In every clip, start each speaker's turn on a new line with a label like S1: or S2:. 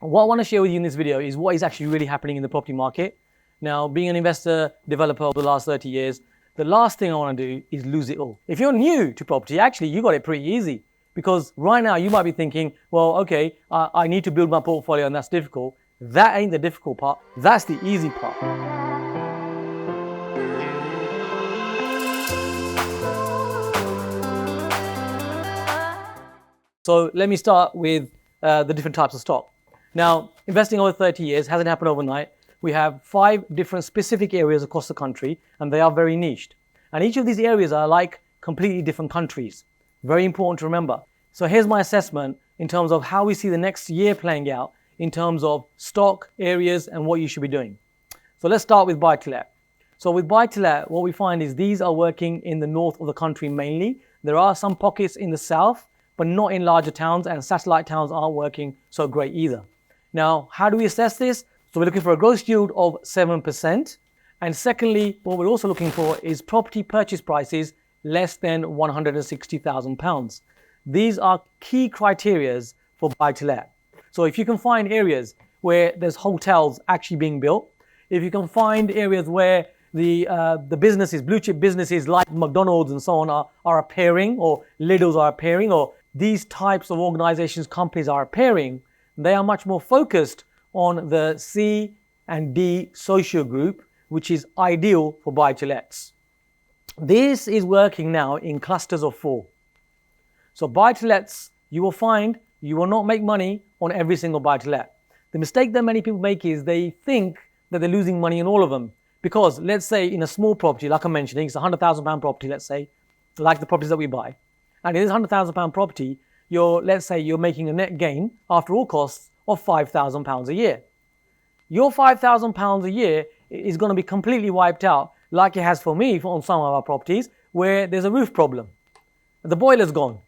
S1: What I want to share with you in this video is what is actually really happening in the property market. Now, being an investor, developer over the last 30 years, the last thing I want to do is lose it all. If you're new to property, actually, you got it pretty easy. Because right now, you might be thinking, well, okay, I need to build my portfolio and that's difficult. That ain't the difficult part. That's the easy part. So let me start with the different types of stock. Now, investing over 30 years hasn't happened overnight. We have 5 different specific areas across the country, and they are very niched. And each of these areas are like completely different countries. Very important to remember. So here's my assessment in terms of how we see the next year playing out in terms of stock, areas, and what you should be doing. So let's start with buy-to-let. So with buy-to-let, what we find is these are working in the north of the country mainly. There are some pockets in the south, but not in larger towns, and satellite towns aren't working so great either. Now, how do we assess this? So we're looking for a gross yield of 7%. And secondly, what we're also looking for is property purchase prices less than £160,000. These are key criteria for buy-to-let. So if you can find areas where there's hotels actually being built, if you can find areas where the businesses, blue chip businesses like McDonald's and so on are appearing, or Lidl's are appearing, or these types of organizations, companies are appearing, they are much more focused on the C and D social group, which is ideal for buy-to-lets. This is working now in clusters of 4. So buy-to-lets, you will find you will not make money on every single buy-to-let. The mistake that many people make is they think that they're losing money on all of them. Because let's say in a small property, like I'm mentioning, it's a £100,000 property, let's say, like the properties that we buy. And in this £100,000 property, let's say you're making a net gain after all costs of £5,000 a year. Your £5,000 a year is going to be completely wiped out, like it has for me on some of our properties, where there's a roof problem. The boiler's gone.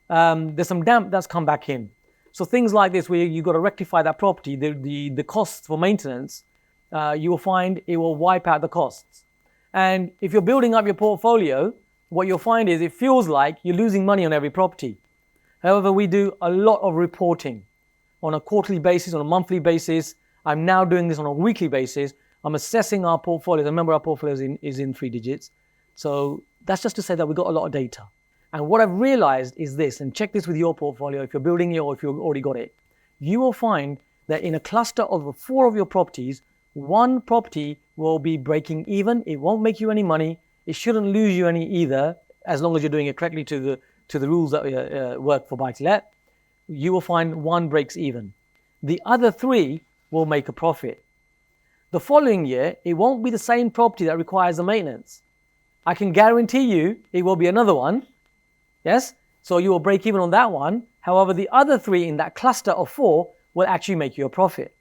S1: There's some damp that's come back in. So things like this, where you've got to rectify that property, the costs for maintenance, you will find it will wipe out the costs. And if you're building up your portfolio, what you'll find is it feels like you're losing money on every property. However, we do a lot of reporting on a quarterly basis, on a monthly basis. I'm now doing this on a weekly basis. I'm assessing our portfolios. Remember, our portfolio is in 3 digits. So that's just to say that we've got a lot of data. And what I've realized is this, and check this with your portfolio if you're building it or if you've already got it. You will find that in a cluster of 4 of your properties, 1 property will be breaking even. It won't make you any money. It shouldn't lose you any either, as long as you're doing it correctly to the rules that work for buy-to-let. You will find 1 breaks even. The other 3 will make a profit. The following year, it won't be the same property that requires the maintenance. I can guarantee you it will be another one. Yes? So you will break even on that one. However, the other 3 in that cluster of 4 will actually make you a profit.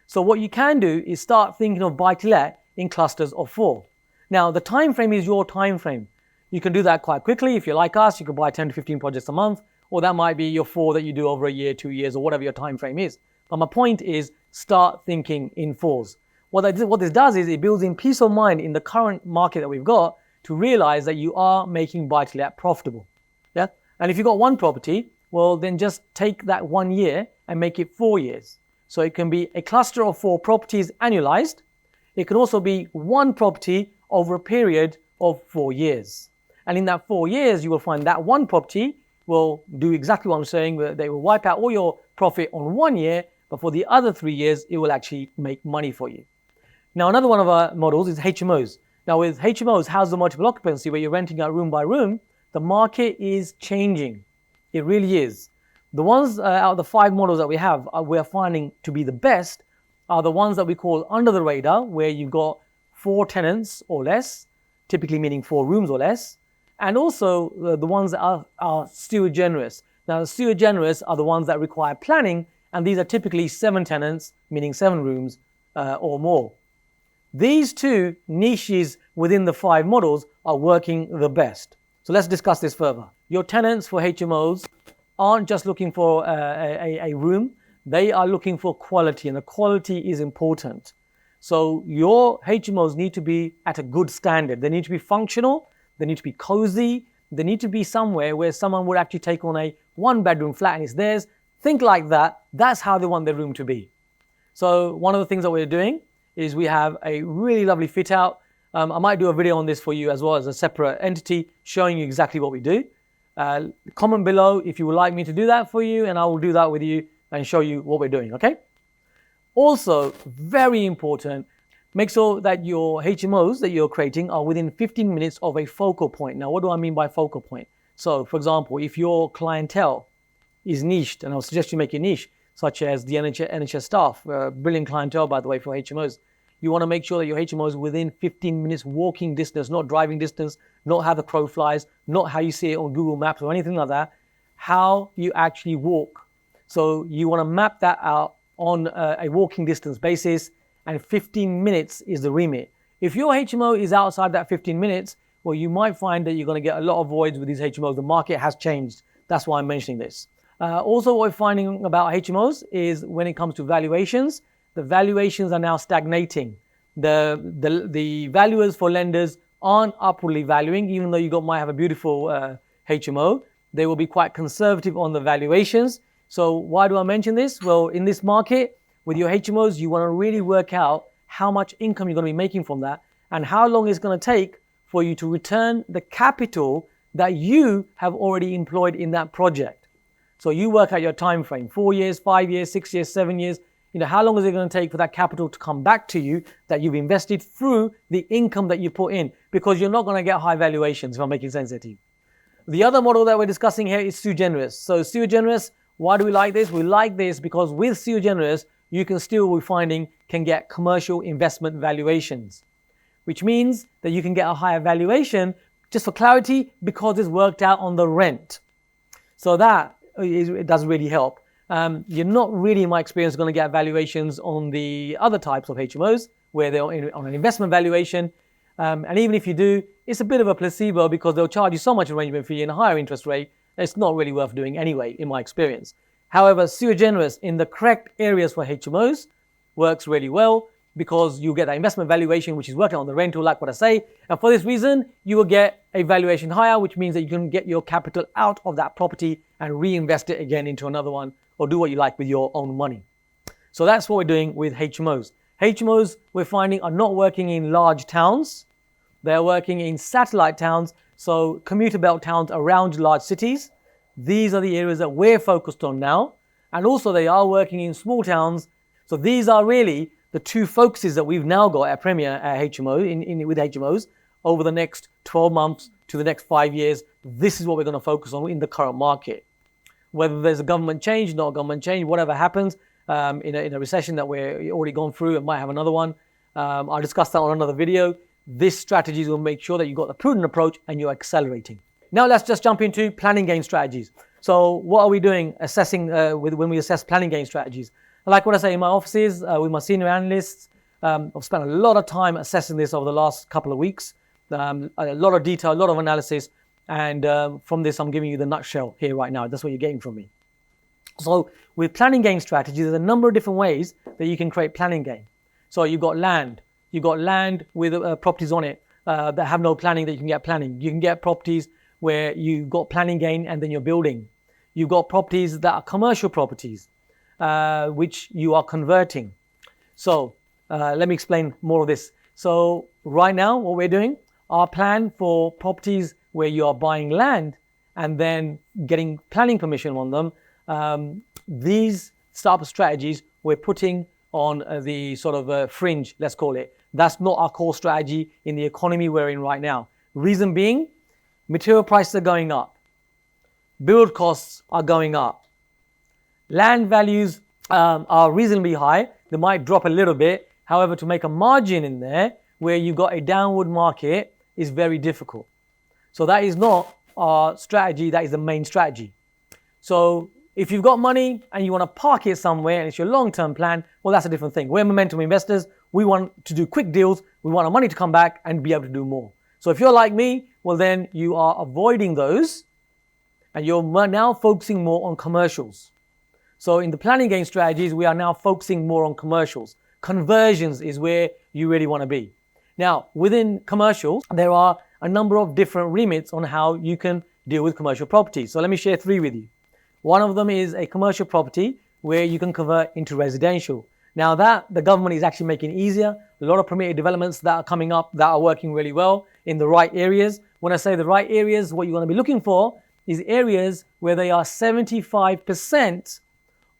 S1: So what you can do is start thinking of buy-to-let in clusters of 4. Now, the time frame is your time frame. You can do that quite quickly. If you're like us, you can buy 10 to 15 projects a month, or that might be your 4 that you do over a year, 2 years, or whatever your time frame is. But my point is, start thinking in 4s. What this does is it builds in peace of mind in the current market that we've got to realize that you are making buy-to-let profitable. Yeah? And if you've got 1 property, well, then just take that 1 year and make it 4 years. So it can be a cluster of 4 properties annualized. It can also be 1 property over a period of 4 years. And in that 4 years, you will find that 1 property will do exactly what I'm saying. They will wipe out all your profit on 1 year, but for the other 3 years, it will actually make money for you. Now, another one of our models is HMOs. Now, with HMOs, house of multiple occupancy, where you're renting out room by room, the market is changing. It really is. The ones out of the 5 models that we have, we're finding to be the best are the ones that we call under the radar, where you've got 4 tenants or less, typically meaning 4 rooms or less, and also the ones that are steward generous. Now, the steward generous are the ones that require planning, and these are typically 7 tenants, meaning 7 rooms or more. These 2 niches within the 5 models are working the best. So let's discuss this further. Your tenants for HMOs aren't just looking for a room, they are looking for quality, and the quality is important. So your HMOs need to be at a good standard. They need to be functional, they need to be cozy, they need to be somewhere where someone would actually take on a 1-bedroom flat and it's theirs, think like that. That's how they want their room to be. So one of the things that we're doing is we have a really lovely fit out. I might do a video on this for you as well as a separate entity showing you exactly what we do. Comment below if you would like me to do that for you, and I will do that with you and show you what we're doing, okay? Also, very important, make sure that your HMOs that you're creating are within 15 minutes of a focal point. Now, what do I mean by focal point? So, for example, if your clientele is niched, and I'll suggest you make it niche, such as the NHS staff, brilliant clientele, by the way, for HMOs. You want to make sure that your HMO is within 15 minutes walking distance, not driving distance, not how the crow flies, not how you see it on Google Maps or anything like that, how you actually walk. So you want to map that out on a walking distance basis, and 15 minutes is the remit. If your HMO is outside that 15 minutes, well, you might find that you're going to get a lot of voids with these HMOs. The market has changed. That's why I'm mentioning this. Also, what we're finding about HMOs is when it comes to valuations, the valuations are now stagnating. The valuers for lenders aren't upwardly valuing, even though might have a beautiful HMO. They will be quite conservative on the valuations. So why do I mention this? Well, in this market, with your HMOs, you want to really work out how much income you're going to be making from that and how long it's going to take for you to return the capital that you have already employed in that project. So you work out your time frame, 4 years, 5 years, 6 years, 7 years. How long is it going to take for that capital to come back to you that you've invested through the income that you put in? Because you're not going to get high valuations, if I'm making sense here to you. The other model that we're discussing here is sui generis. So sui generis, why do we like this? We like this because with sui generis, you can still, we're finding, can get commercial investment valuations, which means that you can get a higher valuation, just for clarity, because it's worked out on the rent. So it does really help. You're not really, in my experience, going to get valuations on the other types of HMOs where they're on an investment valuation. And even if you do, it's a bit of a placebo because they'll charge you so much arrangement fee and a higher interest rate. It's not really worth doing anyway, in my experience. However, sui generis in the correct areas for HMOs works really well because you get that investment valuation, which is working on the rental, like what I say. And for this reason, you will get a valuation higher, which means that you can get your capital out of that property and reinvest it again into another one, or do what you like with your own money. So that's what we're doing with HMOs. HMOs, we're finding, are not working in large towns. They're working in satellite towns, so commuter belt towns around large cities. These are the areas that we're focused on now. And also they are working in small towns. So these are really the two focuses that we've now got at Premier at HMO, with HMOs, over the next 12 months to the next 5 years. This is what we're going to focus on in the current market. Whether there's a government change, not a government change, whatever happens, in a recession that we're already gone through and might have another one, I'll discuss that on another video. This strategy will make sure that you've got the prudent approach and you're accelerating. Now let's just jump into planning gain strategies. So what are we doing assessing when we assess planning gain strategies? Like what I say in my offices with my senior analysts, I've spent a lot of time assessing this over the last couple of weeks. A lot of detail, a lot of analysis. And from this, I'm giving you the nutshell here right now. That's what you're getting from me. So with planning gain strategies, there's a number of different ways that you can create planning gain. So you've got land. You've got land with properties on it that have no planning that you can get planning. You can get properties where you've got planning gain and then you're building. You've got properties that are commercial properties, which you are converting. So let me explain more of this. So right now, what we're doing, our plan for properties where you are buying land and then getting planning permission on them, these type of strategies we're putting on the sort of fringe, let's call it. That's not our core strategy in the economy we're in right now. Reason being, material prices are going up. Build costs are going up. Land values are reasonably high. They might drop a little bit. However, to make a margin in there where you've got a downward market is very difficult. So that is not our strategy. That is the main strategy. So if you've got money and you want to park it somewhere and it's your long-term plan, well, that's a different thing. We're momentum investors. We want to do quick deals. We want our money to come back and be able to do more. So if you're like me, well, then you are avoiding those and you're now focusing more on commercials. So in the planning gain strategies, we are now focusing more on commercials. Conversions is where you really want to be. Now, within commercials, there are a number of different remits on how you can deal with commercial properties. So let me share 3 with you. One of them is a commercial property where you can convert into residential. Now that the government is actually making easier. A lot of permitted developments that are coming up that are working really well in the right areas. When I say the right areas, what you're going to be looking for is areas where they are 75%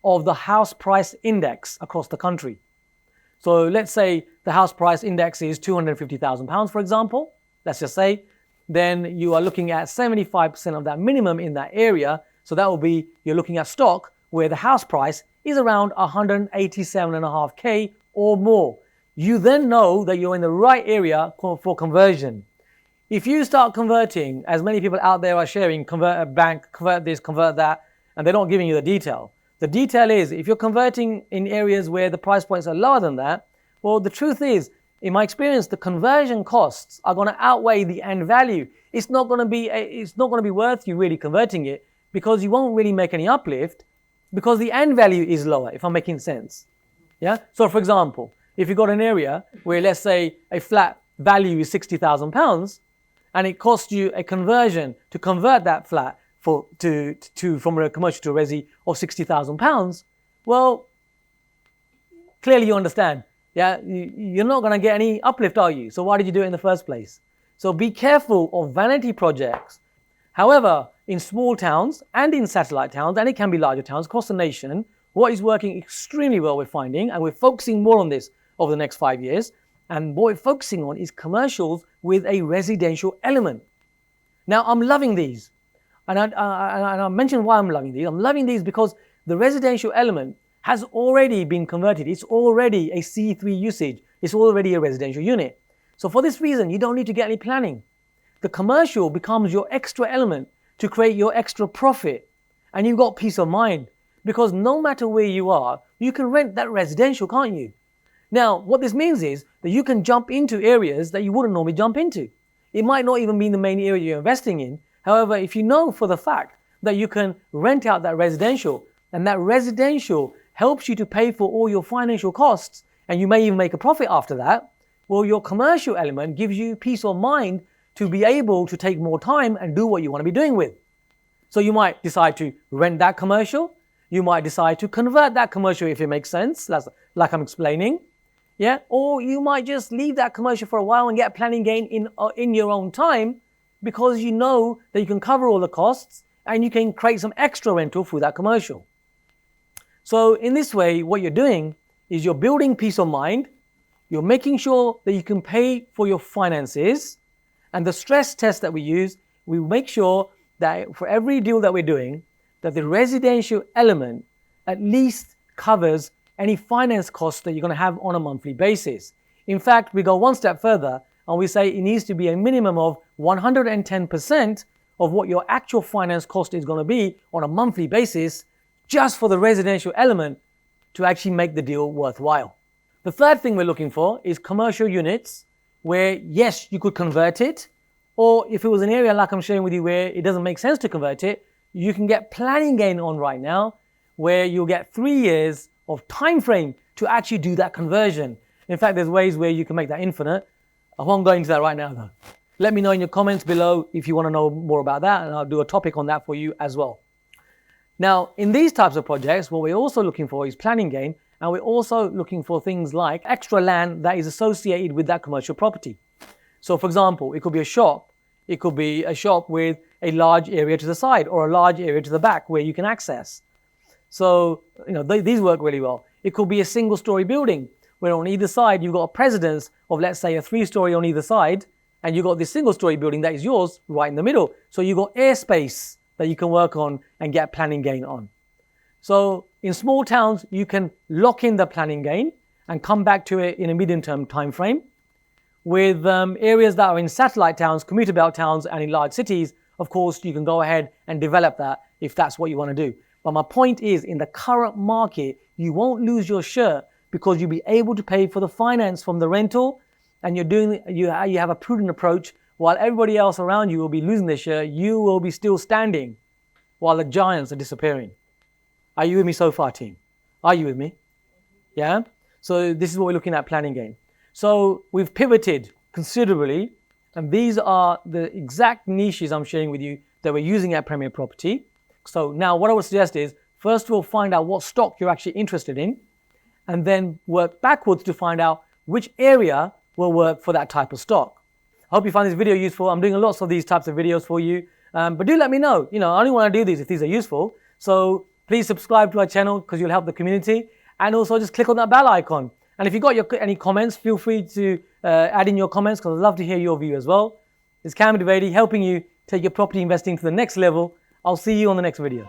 S1: of the house price index across the country. So let's say the house price index is £250,000, for example. Let's just say, then you are looking at 75% of that minimum in that area. So that will be, you're looking at stock where the house price is around 187.5K or more. You then know that you're in the right area for conversion. If you start converting, as many people out there are sharing, convert a bank, convert this, convert that, and they're not giving you the detail. The detail is, if you're converting in areas where the price points are lower than that, well, the truth is, in my experience, the conversion costs are going to outweigh the end value. It's not going to be worth you really converting it because you won't really make any uplift because the end value is lower, if I'm making sense. Yeah. So, for example, if you've got an area where, let's say, a flat value is £60,000, and it costs you a conversion to convert that flat from a commercial to a resi of £60,000, well, clearly you understand. Yeah, you're not going to get any uplift, are you? So why did you do it in the first place? So be careful of vanity projects. However, in small towns and in satellite towns, and it can be larger towns across the nation, what is working extremely well we're finding, and we're focusing more on this over the next 5 years, and what we're focusing on is commercials with a residential element. Now, I'm loving these. And I mentioned why I'm loving these. I'm loving these because the residential element has already been converted. It's already a C3 usage. It's already a residential unit. So for this reason, you don't need to get any planning. The commercial becomes your extra element to create your extra profit. And you've got peace of mind because no matter where you are, you can rent that residential, can't you? Now, what this means is that you can jump into areas that you wouldn't normally jump into. It might not even be the main area you're investing in. However, if you know for the fact that you can rent out that residential, and that residential helps you to pay for all your financial costs, and you may even make a profit after that, well, your commercial element gives you peace of mind to be able to take more time and do what you want to be doing with. So you might decide to rent that commercial. You might decide to convert that commercial if it makes sense, that's like I'm explaining. Yeah, or you might just leave that commercial for a while and get planning gain in your own time because you know that you can cover all the costs and you can create some extra rental through that commercial. So in this way, what you're doing is you're building peace of mind, you're making sure that you can pay for your finances, and the stress test that we use, we make sure that for every deal that we're doing, that the residential element at least covers any finance costs that you're going to have on a monthly basis. In fact, we go one step further and we say it needs to be a minimum of 110% of what your actual finance cost is going to be on a monthly basis just for the residential element to actually make the deal worthwhile. The third thing we're looking for is commercial units where, yes, you could convert it, or if it was an area like I'm sharing with you where it doesn't make sense to convert it, you can get planning gain on right now where you'll get 3 years of time frame to actually do that conversion. In fact, there's ways where you can make that infinite. I won't go into that right now though. Let me know in your comments below if you want to know more about that, and I'll do a topic on that for you as well. Now, in these types of projects, what we're also looking for is planning gain, and we're also looking for things like extra land that is associated with that commercial property. So for example, it could be a shop. It could be a shop with a large area to the side or a large area to the back where you can access. So, these work really well. It could be a single-story building where on either side you've got a precedence of, let's say, a 3-story on either side, and you've got this single-story building that is yours right in the middle. So you've got airspace that you can work on and get planning gain on. So in small towns, you can lock in the planning gain and come back to it in a medium-term time frame. With areas that are in satellite towns, commuter belt towns, and in large cities, of course, you can go ahead and develop that if that's what you want to do. But my point is, in the current market, you won't lose your shirt because you'll be able to pay for the finance from the rental, and you have a prudent approach. While everybody else around you will be losing their shirt, you will be still standing while the giants are disappearing. Are you with me so far, team? Are you with me? Yeah? So this is what we're looking at, planning gain. So we've pivoted considerably, and these are the exact niches I'm sharing with you that we're using at Premier Property. So now what I would suggest is, first of all, find out what stock you're actually interested in, and then work backwards to find out which area will work for that type of stock. I hope you find this video useful. I'm doing lots of these types of videos for you, but do let me know. I only want to do these if these are useful. So please subscribe to our channel because you'll help the community, and also just click on that bell icon. And if you've got any comments, feel free to add in your comments because I'd love to hear your view as well. It's Kamran Dwivedi helping you take your property investing to the next level. I'll see you on the next video.